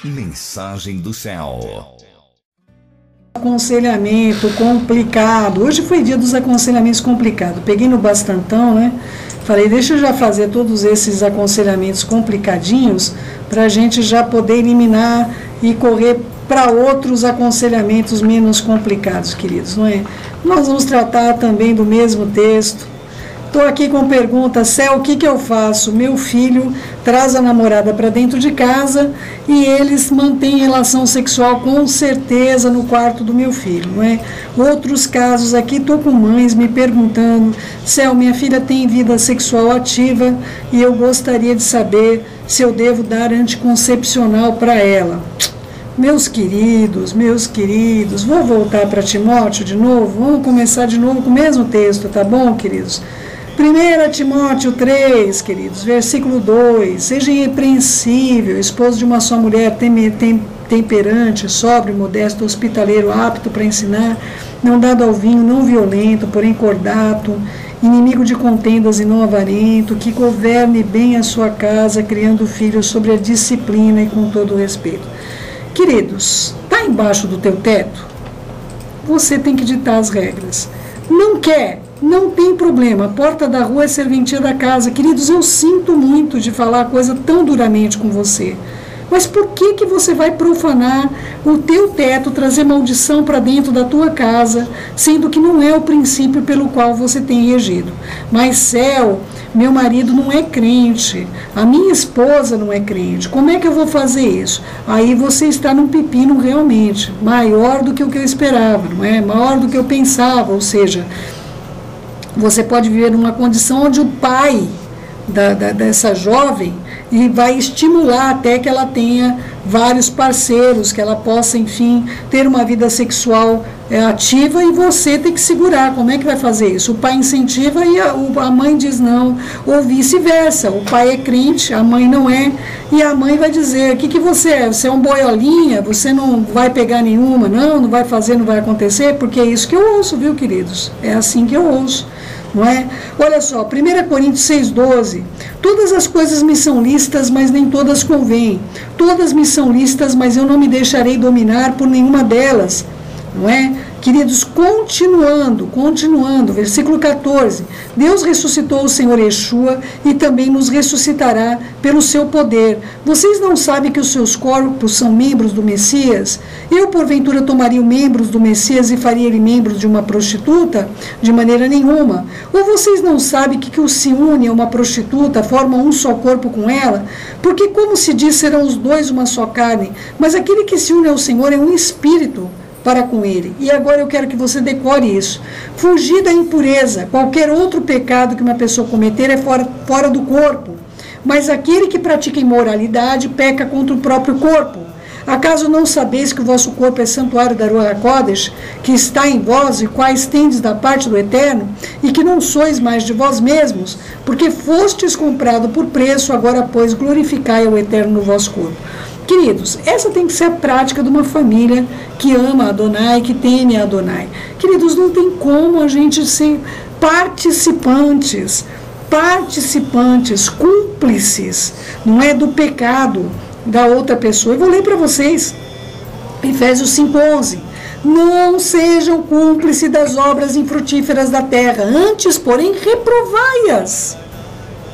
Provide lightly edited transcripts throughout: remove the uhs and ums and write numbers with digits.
Mensagem do céu. Aconselhamento complicado. Hoje foi dia dos aconselhamentos complicados. Peguei no bastantão, né? Falei, deixa eu já fazer todos esses aconselhamentos complicadinhos para a gente já poder eliminar e correr para outros aconselhamentos menos complicados, queridos, não é? Nós vamos tratar também do mesmo texto. Estou aqui com pergunta, Céu, o que eu faço? Meu filho traz a namorada para dentro de casa e eles mantêm relação sexual com certeza no quarto do meu filho, não é? Outros casos aqui, estou com mães me perguntando, Céu, minha filha tem vida sexual ativa e eu gostaria de saber se eu devo dar anticoncepcional para ela. Meus queridos, vou voltar para Timóteo de novo, vamos começar de novo com o mesmo texto, tá bom, queridos? 1 Timóteo 3, queridos, versículo 2, seja irrepreensível, esposo de uma só mulher, temperante, sóbrio, modesto, hospitaleiro, apto para ensinar, não dado ao vinho, não violento, porém cordato, inimigo de contendas e não avarento, que governe bem a sua casa, criando filhos sobre a disciplina e com todo o respeito. Queridos, está embaixo do teu teto? Você tem que ditar as regras. Não quer? Não tem problema, a porta da rua é serventia da casa. Queridos, eu sinto muito de falar coisa tão duramente com você. Mas por que você vai profanar o teu teto, trazer maldição para dentro da tua casa, sendo que não é o princípio pelo qual você tem regido? Mas, Céu, meu marido não é crente, a minha esposa não é crente, como é que eu vou fazer isso? Aí você está num pepino realmente, maior do que o que eu esperava, não é? Maior do que eu pensava, ou seja, você pode viver numa condição onde o pai dessa jovem e vai estimular até que ela tenha vários parceiros, que ela possa, enfim, ter uma vida sexual ativa e você tem que segurar. Como é que vai fazer isso? O pai incentiva e a mãe diz não, ou vice-versa. O pai é crente, a mãe não é, e a mãe vai dizer, o que você é? Você é um boiolinha? Você não vai pegar nenhuma? Não vai fazer, não vai acontecer? Porque é isso que eu ouço, viu, queridos? É assim que eu ouço. Não é? Olha só, 1 Coríntios 6,12, todas as coisas me são lícitas, mas nem todas convêm. Todas me são lícitas, mas eu não me deixarei dominar por nenhuma delas. Não é? Queridos, continuando, versículo 14, Deus ressuscitou o Senhor Yeshua e também nos ressuscitará pelo seu poder. Vocês não sabem que os seus corpos são membros do Messias? Eu, porventura, tomaria membros do Messias e faria ele membros de uma prostituta? De maneira nenhuma. Ou vocês não sabem que o se une a uma prostituta, forma um só corpo com ela? Porque, como se diz, serão os dois uma só carne, mas aquele que se une ao Senhor é um espírito para com ele. E agora eu quero que você decore isso. Fugir da impureza. Qualquer outro pecado que uma pessoa cometer é fora do corpo. Mas aquele que pratica imoralidade peca contra o próprio corpo. Acaso não sabeis que o vosso corpo é santuário da Ruach HaKodesh, que está em vós e quais tendes da parte do Eterno, e que não sois mais de vós mesmos, porque fostes comprado por preço, agora, pois, glorificai ao Eterno no vosso corpo. Queridos, essa tem que ser a prática de uma família que ama a Adonai, que teme a Adonai. Queridos, não tem como a gente ser participantes, cúmplices, não é, do pecado da outra pessoa. Eu vou ler para vocês, Efésios 5,11. Não sejam cúmplices das obras infrutíferas da terra, antes, porém, reprovai-as.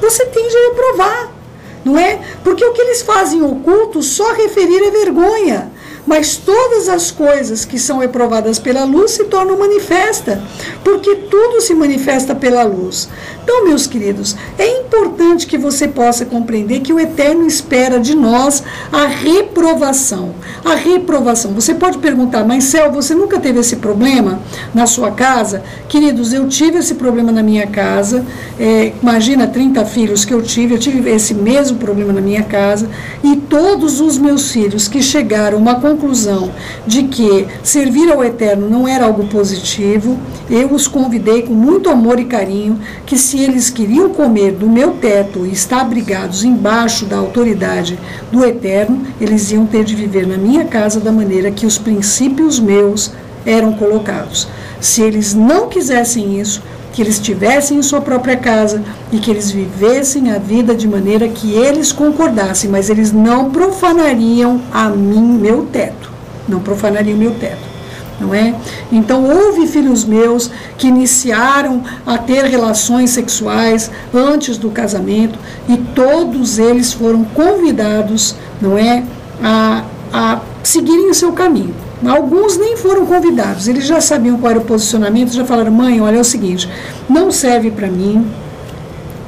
Você tem de reprovar. Não é? Porque o que eles fazem oculto, só referir é vergonha. Mas todas as coisas que são reprovadas pela luz se tornam manifestas, porque tudo se manifesta pela luz. Então, meus queridos, é importante que você possa compreender que o Eterno espera de nós a reprovação. A reprovação. Você pode perguntar, mas Céu, você nunca teve esse problema na sua casa? Queridos, eu tive esse problema na minha casa. Imagina 30 filhos que eu tive esse mesmo problema na minha casa, e todos os meus filhos que chegaram a uma conclusão de que servir ao Eterno não era algo positivo, eu os convidei com muito amor e carinho, que se eles queriam comer do meu teto e estar abrigados embaixo da autoridade do Eterno, eles iam ter de viver na minha casa da maneira que os princípios meus eram colocados. Se eles não quisessem isso, que eles estivessem em sua própria casa e que eles vivessem a vida de maneira que eles concordassem, mas eles não profanariam meu teto, não profanariam meu teto. Não é? Então houve filhos meus que iniciaram a ter relações sexuais antes do casamento e todos eles foram convidados, não é, a seguirem o seu caminho. Alguns nem foram convidados, eles já sabiam qual era o posicionamento, já falaram: mãe, olha, é o seguinte, não serve para mim,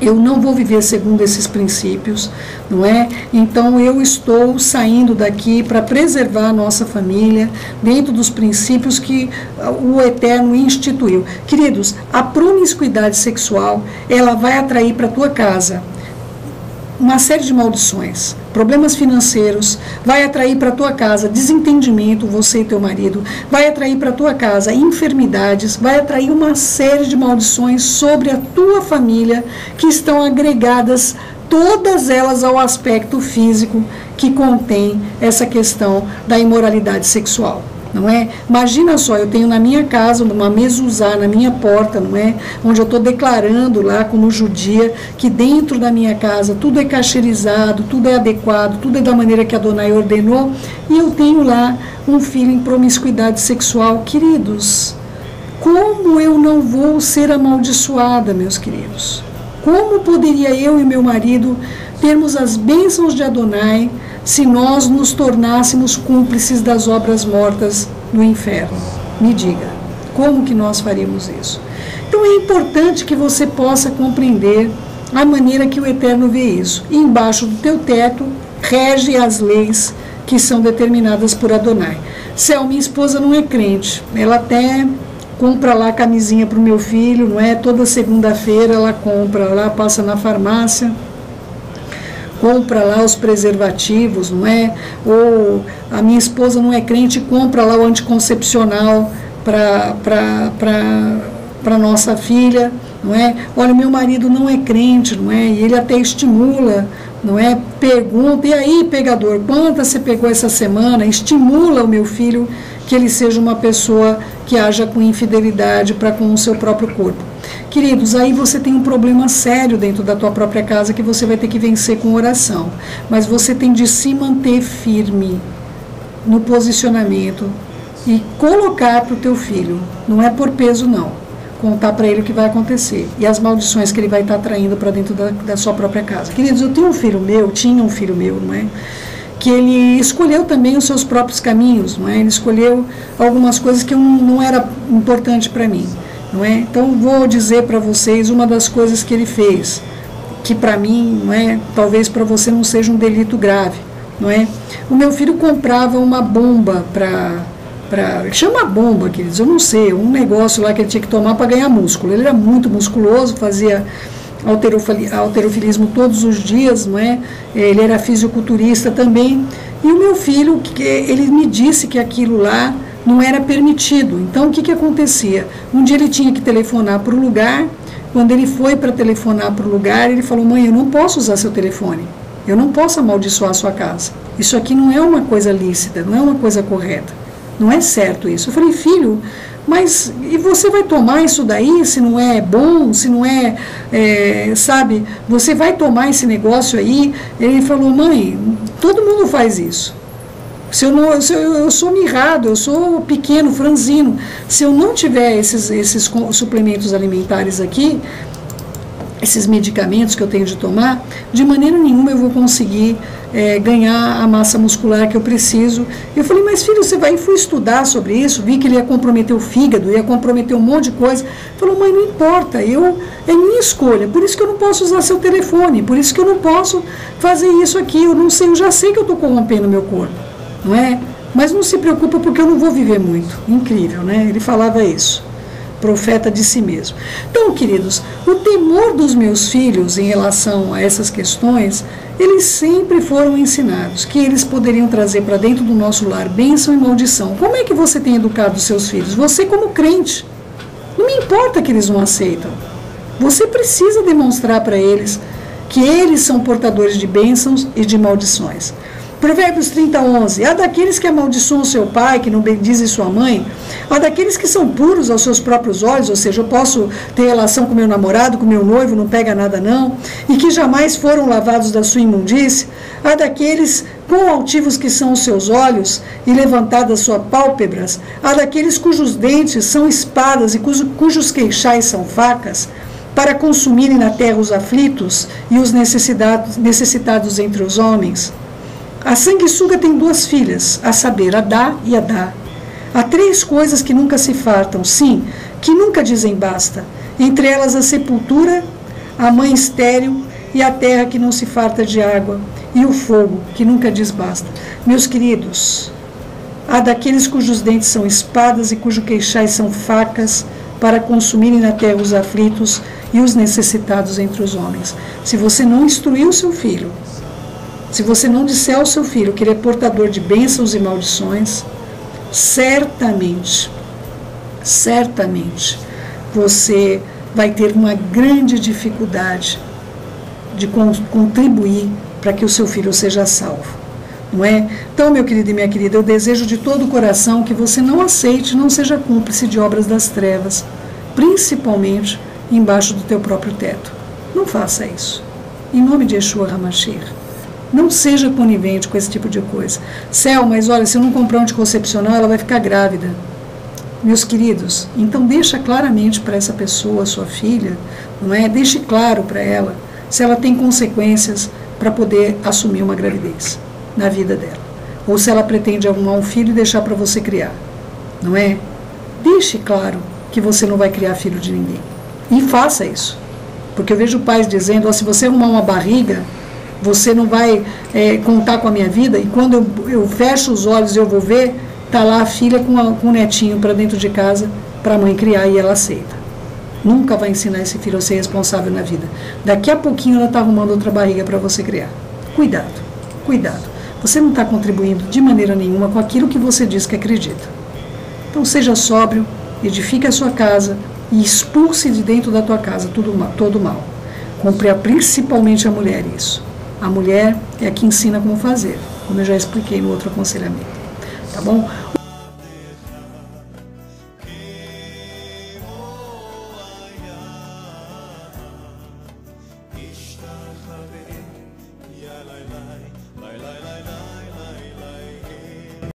eu não vou viver segundo esses princípios, não é? Então eu estou saindo daqui para preservar a nossa família dentro dos princípios que o Eterno instituiu. Queridos, a promiscuidade sexual, ela vai atrair para a tua casa uma série de maldições, problemas financeiros, vai atrair para a tua casa desentendimento, você e teu marido, vai atrair para a tua casa enfermidades, vai atrair uma série de maldições sobre a tua família que estão agregadas, todas elas ao aspecto físico que contém essa questão da imoralidade sexual. Não é? Imagina só, eu tenho na minha casa uma mezuzá na minha porta, não é? Onde eu estou declarando lá como judia que dentro da minha casa tudo é cacherizado, tudo é adequado, tudo é da maneira que Adonai ordenou, e eu tenho lá um filho em promiscuidade sexual. Queridos, como eu não vou ser amaldiçoada, meus queridos? Como poderia eu e meu marido termos as bênçãos de Adonai se nós nos tornássemos cúmplices das obras mortas no inferno? Me diga, como que nós faríamos isso? Então é importante que você possa compreender a maneira que o Eterno vê isso. E embaixo do teu teto rege as leis que são determinadas por Adonai. Céu, minha esposa não é crente, ela até compra lá camisinha para o meu filho, não é? Toda segunda-feira ela compra lá, passa na farmácia, compra lá os preservativos, não é? Ou a minha esposa não é crente, compra lá o anticoncepcional para nossa filha, não é? Olha, meu marido não é crente, não é? E ele até estimula, não é? Pergunta: e aí, pegador, quantas você pegou essa semana? Estimula o meu filho que ele seja uma pessoa que haja com infidelidade para com o seu próprio corpo. Queridos, aí você tem um problema sério dentro da tua própria casa que você vai ter que vencer com oração. Mas você tem de se manter firme no posicionamento e colocar para o teu filho, não é por peso não, contar para ele o que vai acontecer e as maldições que ele vai estar atraindo para dentro da sua própria casa. Queridos, eu tinha um filho meu, não é? Que ele escolheu também os seus próprios caminhos, não é? Ele escolheu algumas coisas que não era importante para mim, não é? Então vou dizer para vocês uma das coisas que ele fez, que para mim, não é? Talvez para você não seja um delito grave, não é? O meu filho comprava uma bomba chama bomba, queridos, eu não sei, um negócio lá que ele tinha que tomar para ganhar músculo. Ele era muito musculoso, fazia halterofilismo todos os dias, não é? Ele era fisiculturista também, e o meu filho, ele me disse que aquilo lá não era permitido. Então o que acontecia? Um dia ele tinha que telefonar para o lugar. Quando ele foi para telefonar para o lugar, ele falou: mãe, eu não posso usar seu telefone, eu não posso amaldiçoar a sua casa, isso aqui não é uma coisa lícita, não é uma coisa correta, não é certo isso. Eu falei: filho, mas e você vai tomar isso daí, se não é bom, se não é, sabe, você vai tomar esse negócio aí? Ele falou: mãe, todo mundo faz isso. Eu sou mirrado, eu sou pequeno, franzino, se eu não tiver esses suplementos alimentares aqui, esses medicamentos que eu tenho de tomar, de maneira nenhuma eu vou conseguir ganhar a massa muscular que eu preciso. Eu falei: mas filho, você vai? E fui estudar sobre isso, vi que ele ia comprometer o fígado, ia comprometer um monte de coisa. Falou: mãe, não importa, é minha escolha, por isso que eu não posso usar seu telefone, por isso que eu não posso fazer isso aqui, eu não sei, eu já sei que eu estou corrompendo meu corpo, não é? Mas não se preocupa porque eu não vou viver muito. Incrível, né? Ele falava isso. Profeta de si mesmo. Então, queridos, o temor dos meus filhos em relação a essas questões, eles sempre foram ensinados que eles poderiam trazer para dentro do nosso lar bênção e maldição. Como é que você tem educado os seus filhos? Você como crente. Não me importa que eles não aceitam. Você precisa demonstrar para eles que eles são portadores de bênçãos e de maldições. Provérbios 30:11, há daqueles que amaldiçoam seu pai, que não bendizem sua mãe, há daqueles que são puros aos seus próprios olhos, ou seja, eu posso ter relação com meu namorado, com meu noivo, não pega nada não, e que jamais foram lavados da sua imundície, há daqueles quão altivos que são os seus olhos e levantadas suas pálpebras, há daqueles cujos dentes são espadas e cujos queixais são facas, para consumirem na terra os aflitos e os necessitados entre os homens. A sanguessuga tem 2 filhas, a saber, Adá e Adá. Há 3 coisas que nunca se fartam, sim, que nunca dizem basta. Entre elas a sepultura, a mãe estéril e a terra que não se farta de água, e o fogo que nunca diz basta. Meus queridos, há daqueles cujos dentes são espadas e cujos queixais são facas, para consumirem na terra os aflitos e os necessitados entre os homens. Se você não instruir o seu filho, se você não disser ao seu filho que ele é portador de bênçãos e maldições, certamente você vai ter uma grande dificuldade de contribuir para que o seu filho seja salvo, não é? Então, meu querido e minha querida, eu desejo de todo o coração que você não aceite, não seja cúmplice de obras das trevas, principalmente embaixo do teu próprio teto. Não faça isso. Em nome de Yeshua HaMashiach. Não seja conivente com esse tipo de coisa. Céu, mas olha, se eu não comprar um anticoncepcional, ela vai ficar grávida. Meus queridos, então deixa claramente para essa pessoa, sua filha, não é? Deixe claro para ela se ela tem consequências para poder assumir uma gravidez na vida dela. Ou se ela pretende arrumar um filho e deixar para você criar, não é? Deixe claro que você não vai criar filho de ninguém. E faça isso. Porque eu vejo pais dizendo, se você arrumar uma barriga, você não vai contar com a minha vida, e quando eu fecho os olhos e eu vou ver, está lá a filha com o netinho para dentro de casa, para a mãe criar, e ela aceita. Nunca vai ensinar esse filho a ser responsável na vida. Daqui a pouquinho ela está arrumando outra barriga para você criar. Cuidado, cuidado. Você não está contribuindo de maneira nenhuma com aquilo que você diz que acredita. Então seja sóbrio, edifique a sua casa e expulse de dentro da tua casa todo mal. Compre principalmente a mulher isso. A mulher é a que ensina como fazer, como eu já expliquei no outro aconselhamento. Tá bom?